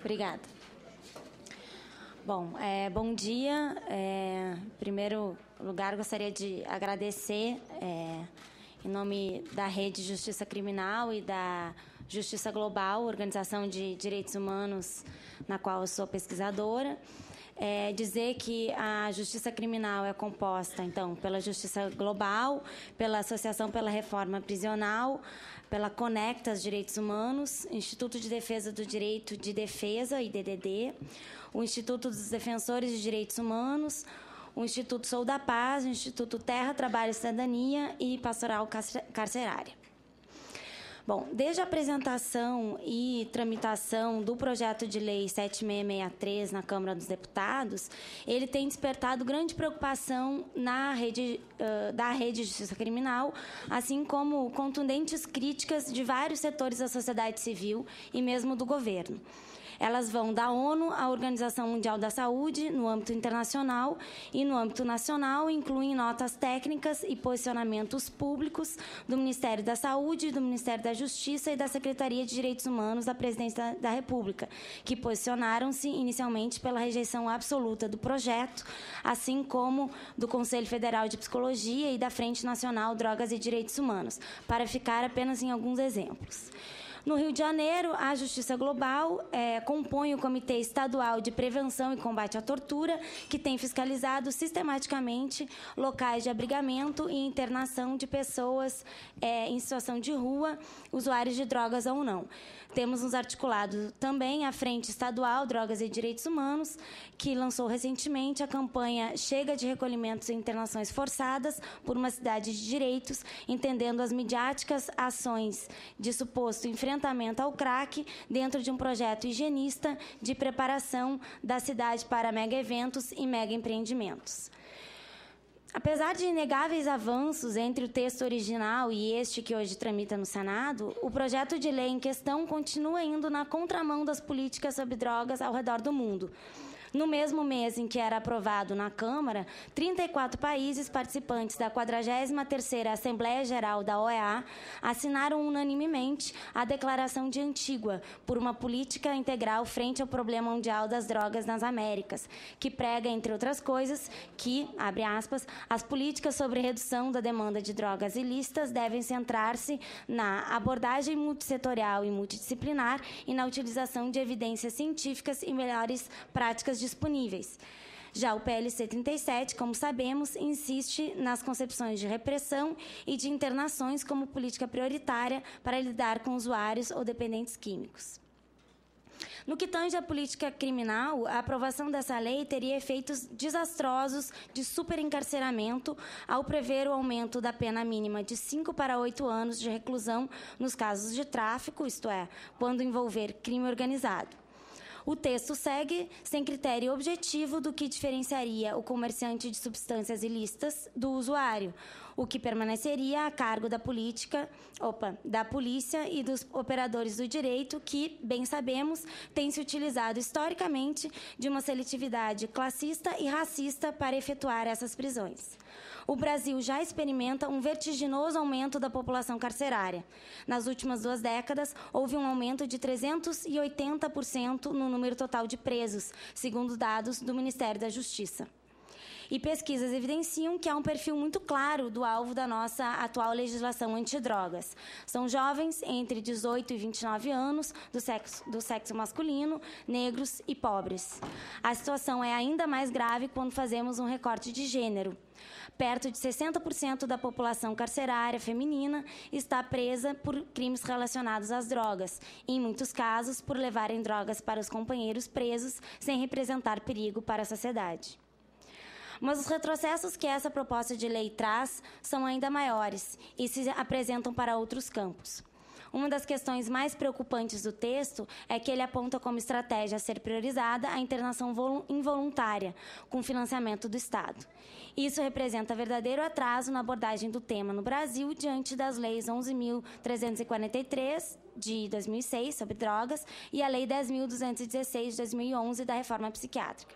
Obrigada. Bom, bom dia. Em primeiro lugar, gostaria de agradecer, em nome da Rede Justiça Criminal e da Justiça Global, organização de direitos humanos na qual eu sou pesquisadora, dizer que a Justiça Criminal é composta, então, pela Justiça Global, pela Associação pela Reforma Prisional, pela Conectas Direitos Humanos, Instituto de Defesa do Direito de Defesa, IDDD, o Instituto dos Defensores de Direitos Humanos, o Instituto Sou da Paz, o Instituto Terra, Trabalho e Cidadania e Pastoral Carcerária. Bom, desde a apresentação e tramitação do projeto de lei 7663 na Câmara dos Deputados, ele tem despertado grande preocupação da Rede de Justiça Criminal, assim como contundentes críticas de vários setores da sociedade civil e mesmo do governo. Elas vão da ONU à Organização Mundial da Saúde, no âmbito internacional e no âmbito nacional, incluem notas técnicas e posicionamentos públicos do Ministério da Saúde, do Ministério da Justiça e da Secretaria de Direitos Humanos da Presidência da República, que posicionaram-se inicialmente pela rejeição absoluta do projeto, assim como do Conselho Federal de Psicologia e da Frente Nacional Drogas e Direitos Humanos, para ficar apenas em alguns exemplos. No Rio de Janeiro, a Justiça Global compõe o Comitê Estadual de Prevenção e Combate à Tortura, que tem fiscalizado sistematicamente locais de abrigamento e internação de pessoas em situação de rua, usuários de drogas ou não. Temos nos articulado também a Frente Estadual Drogas e Direitos Humanos, que lançou recentemente a campanha Chega de Recolhimentos e Internações Forçadas por uma Cidade de Direitos, entendendo as midiáticas ações de suposto enfrentamento ao crack dentro de um projeto higienista de preparação da cidade para mega-eventos e mega-empreendimentos. Apesar de inegáveis avanços entre o texto original e este que hoje tramita no Senado, o projeto de lei em questão continua indo na contramão das políticas sobre drogas ao redor do mundo. No mesmo mês em que era aprovado na Câmara, 34 países participantes da 43ª Assembleia Geral da OEA assinaram unanimemente a Declaração de Antígua por uma política integral frente ao problema mundial das drogas nas Américas, que prega, entre outras coisas, que, abre aspas, as políticas sobre redução da demanda de drogas ilícitas devem centrar-se na abordagem multissetorial e multidisciplinar e na utilização de evidências científicas e melhores práticas disponíveis. Já o PLC 37, como sabemos, insiste nas concepções de repressão e de internações como política prioritária para lidar com usuários ou dependentes químicos. No que tange à política criminal, a aprovação dessa lei teria efeitos desastrosos de superencarceramento ao prever o aumento da pena mínima de 5 para 8 anos de reclusão nos casos de tráfico, isto é, quando envolver crime organizado. O texto segue sem critério objetivo do que diferenciaria o comerciante de substâncias ilícitas do usuário, o que permaneceria a cargo da polícia e dos operadores do direito que, bem sabemos, tem se utilizado historicamente de uma seletividade classista e racista para efetuar essas prisões. O Brasil já experimenta um vertiginoso aumento da população carcerária. Nas últimas 2 décadas, houve um aumento de 380% no número total de presos, segundo dados do Ministério da Justiça. E pesquisas evidenciam que há um perfil muito claro do alvo da nossa atual legislação antidrogas. São jovens entre 18 e 29 anos, do sexo masculino, negros e pobres. A situação é ainda mais grave quando fazemos um recorte de gênero. Perto de 60% da população carcerária feminina está presa por crimes relacionados às drogas, e, em muitos casos, por levarem drogas para os companheiros presos sem representar perigo para a sociedade. Mas os retrocessos que essa proposta de lei traz são ainda maiores e se apresentam para outros campos. Uma das questões mais preocupantes do texto é que ele aponta como estratégia a ser priorizada a internação involuntária, com financiamento do Estado. Isso representa verdadeiro atraso na abordagem do tema no Brasil, diante das leis 11.343, de 2006, sobre drogas, e a Lei 10.216, de 2011, da reforma psiquiátrica.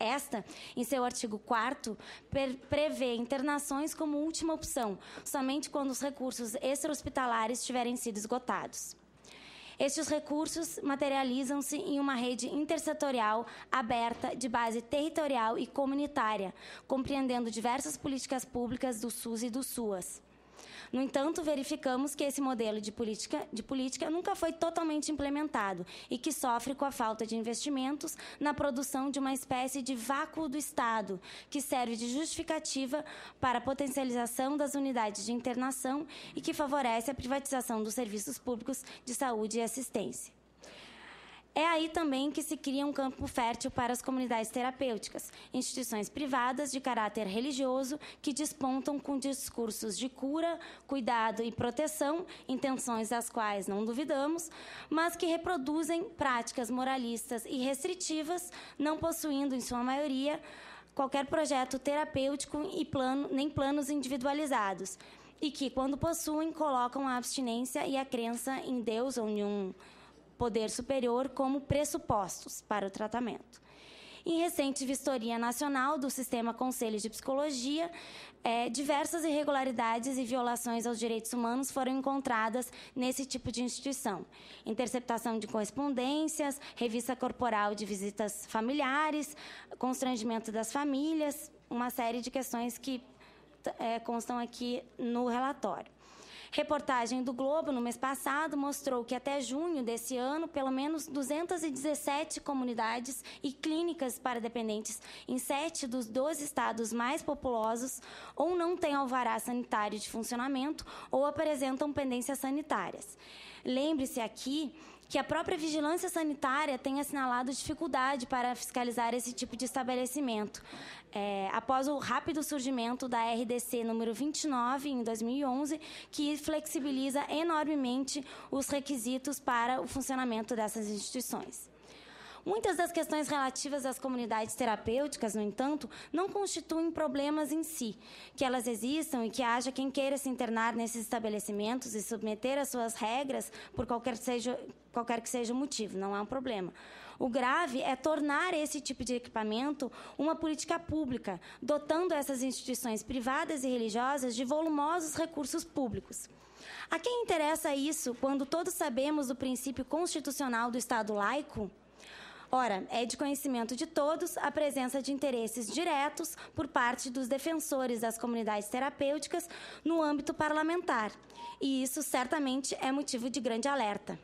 Esta, em seu artigo 4º, prevê internações como última opção, somente quando os recursos extra-hospitalares tiverem sido esgotados. Estes recursos materializam-se em uma rede intersetorial aberta de base territorial e comunitária, compreendendo diversas políticas públicas do SUS e do SUAS. No entanto, verificamos que esse modelo de política nunca foi totalmente implementado e que sofre com a falta de investimentos na produção de uma espécie de vácuo do Estado, que serve de justificativa para a potencialização das unidades de internação e que favorece a privatização dos serviços públicos de saúde e assistência. É aí também que se cria um campo fértil para as comunidades terapêuticas, instituições privadas de caráter religioso que despontam com discursos de cura, cuidado e proteção, intenções das quais não duvidamos, mas que reproduzem práticas moralistas e restritivas, não possuindo, em sua maioria, qualquer projeto terapêutico e nem planos individualizados, e que, quando possuem, colocam a abstinência e a crença em Deus ou em um poder superior como pressupostos para o tratamento. Em recente vistoria nacional do Sistema Conselho de Psicologia, diversas irregularidades e violações aos direitos humanos foram encontradas nesse tipo de instituição. Interceptação de correspondências, revista corporal de visitas familiares, constrangimento das famílias, uma série de questões que constam aqui no relatório. Reportagem do Globo, no mês passado, mostrou que até junho desse ano, pelo menos 217 comunidades e clínicas para dependentes em 7 dos 12 estados mais populosos ou não têm alvará sanitário de funcionamento ou apresentam pendências sanitárias. Lembre-se aqui que a própria vigilância sanitária tem assinalado dificuldade para fiscalizar esse tipo de estabelecimento. Após o rápido surgimento da RDC número 29, em 2011, que flexibiliza enormemente os requisitos para o funcionamento dessas instituições. Muitas das questões relativas às comunidades terapêuticas, no entanto, não constituem problemas em si. Que elas existam e que haja quem queira se internar nesses estabelecimentos e submeter às suas regras por qualquer que seja o motivo, não é um problema. O grave é tornar esse tipo de equipamento uma política pública, dotando essas instituições privadas e religiosas de volumosos recursos públicos. A quem interessa isso quando todos sabemos do princípio constitucional do Estado laico? Ora, é de conhecimento de todos a presença de interesses diretos por parte dos defensores das comunidades terapêuticas no âmbito parlamentar, e isso certamente é motivo de grande alerta.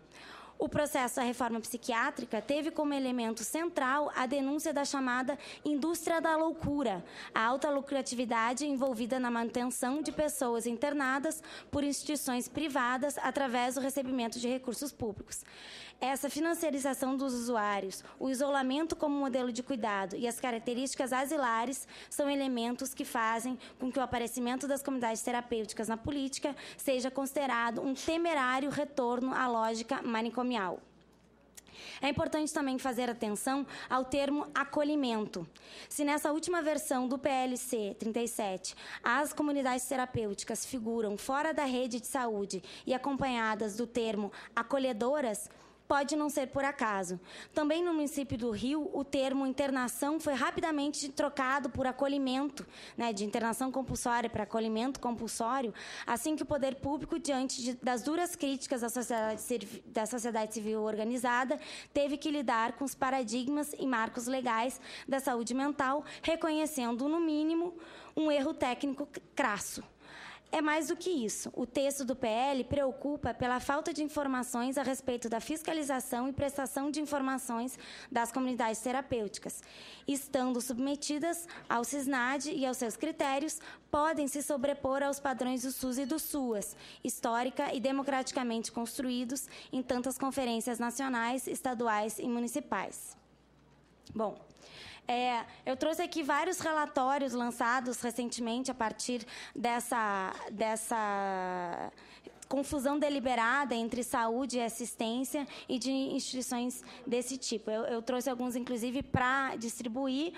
O processo da reforma psiquiátrica teve como elemento central a denúncia da chamada indústria da loucura, a alta lucratividade envolvida na manutenção de pessoas internadas por instituições privadas através do recebimento de recursos públicos. Essa financiarização dos usuários, o isolamento como modelo de cuidado e as características asilares são elementos que fazem com que o aparecimento das comunidades terapêuticas na política seja considerado um temerário retorno à lógica manicomial. É importante também fazer atenção ao termo acolhimento. Se nessa última versão do PLC 37, as comunidades terapêuticas figuram fora da rede de saúde e acompanhadas do termo acolhedoras, pode não ser por acaso. Também no município do Rio, o termo internação foi rapidamente trocado por acolhimento, de internação compulsória para acolhimento compulsório, assim que o poder público, diante das duras críticas da sociedade civil organizada, teve que lidar com os paradigmas e marcos legais da saúde mental, reconhecendo, no mínimo, um erro técnico crasso. É mais do que isso. O texto do PL preocupa pela falta de informações a respeito da fiscalização e prestação de informações das comunidades terapêuticas. Estando submetidas ao CISNAD e aos seus critérios, podem se sobrepor aos padrões do SUS e do SUAS, histórica e democraticamente construídos em tantas conferências nacionais, estaduais e municipais. Bom, eu trouxe aqui vários relatórios lançados recentemente a partir dessa confusão deliberada entre saúde e assistência e de instituições desse tipo. Eu trouxe alguns, inclusive, para distribuir,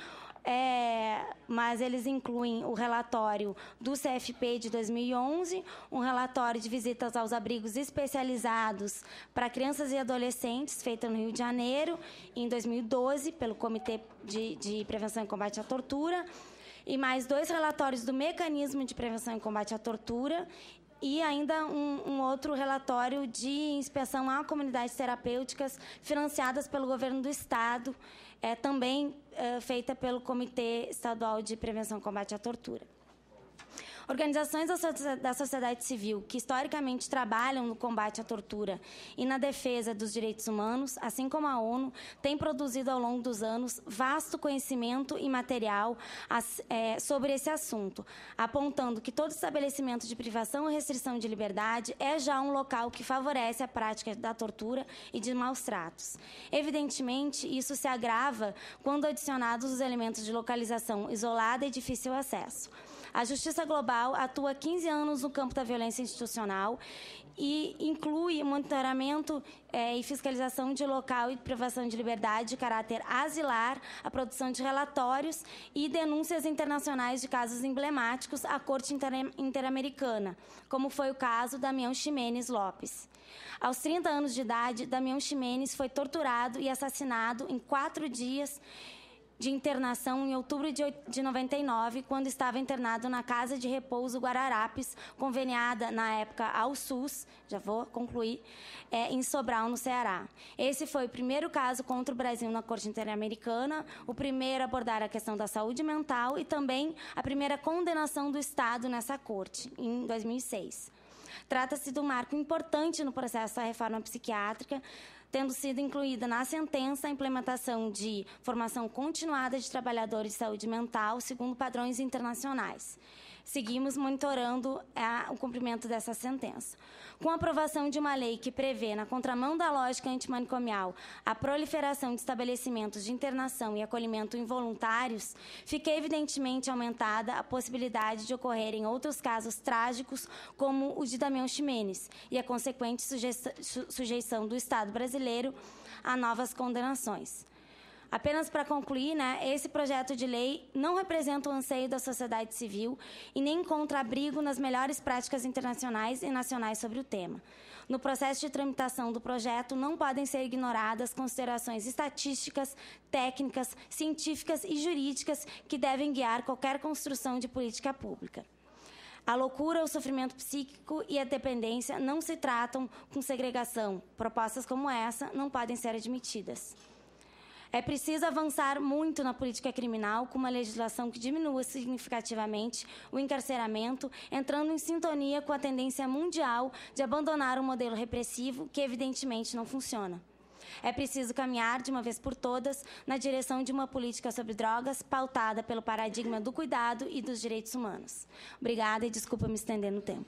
mas eles incluem o relatório do CFP de 2011, um relatório de visitas aos abrigos especializados para crianças e adolescentes, feito no Rio de Janeiro, em 2012, pelo Comitê de Prevenção e Combate à Tortura, e mais 2 relatórios do Mecanismo de Prevenção e Combate à Tortura, e ainda um outro relatório de inspeção a comunidades terapêuticas financiadas pelo governo do Estado, também feita pelo Comitê Estadual de Prevenção e Combate à Tortura. Organizações da sociedade civil que historicamente trabalham no combate à tortura e na defesa dos direitos humanos, assim como a ONU, têm produzido ao longo dos anos vasto conhecimento e material sobre esse assunto, apontando que todo estabelecimento de privação ou restrição de liberdade é já um local que favorece a prática da tortura e de maus tratos. Evidentemente, isso se agrava quando adicionados os elementos de localização isolada e difícil acesso. A Justiça Global atua há 15 anos no campo da violência institucional e inclui monitoramento e fiscalização de local e privação de liberdade de caráter asilar, a produção de relatórios e denúncias internacionais de casos emblemáticos à Corte Interamericana, como foi o caso Damião Ximenes Lopes. Aos 30 anos de idade, Damião Ximenes foi torturado e assassinado em 4 dias de internação em outubro de 99, quando estava internado na Casa de Repouso Guararapes, conveniada na época ao SUS, já vou concluir, em Sobral, no Ceará. Esse foi o primeiro caso contra o Brasil na Corte Interamericana, o primeiro a abordar a questão da saúde mental e também a primeira condenação do Estado nessa corte, em 2006. Trata-se de um marco importante no processo da reforma psiquiátrica, tendo sido incluída na sentença a implementação de formação continuada de trabalhadores de saúde mental segundo padrões internacionais. Seguimos monitorando o cumprimento dessa sentença. Com a aprovação de uma lei que prevê, na contramão da lógica antimanicomial, a proliferação de estabelecimentos de internação e acolhimento involuntários, fica evidentemente aumentada a possibilidade de ocorrerem outros casos trágicos, como o de Damião Ximenes, e a consequente sujeição do Estado brasileiro a novas condenações. Apenas para concluir, esse projeto de lei não representa o anseio da sociedade civil e nem encontra abrigo nas melhores práticas internacionais e nacionais sobre o tema. No processo de tramitação do projeto, não podem ser ignoradas considerações estatísticas, técnicas, científicas e jurídicas que devem guiar qualquer construção de política pública. A loucura, o sofrimento psíquico e a dependência não se tratam com segregação. Propostas como essa não podem ser admitidas. É preciso avançar muito na política criminal com uma legislação que diminua significativamente o encarceramento, entrando em sintonia com a tendência mundial de abandonar um modelo repressivo que evidentemente não funciona. É preciso caminhar, de uma vez por todas, na direção de uma política sobre drogas pautada pelo paradigma do cuidado e dos direitos humanos. Obrigada e desculpa me estender no tempo.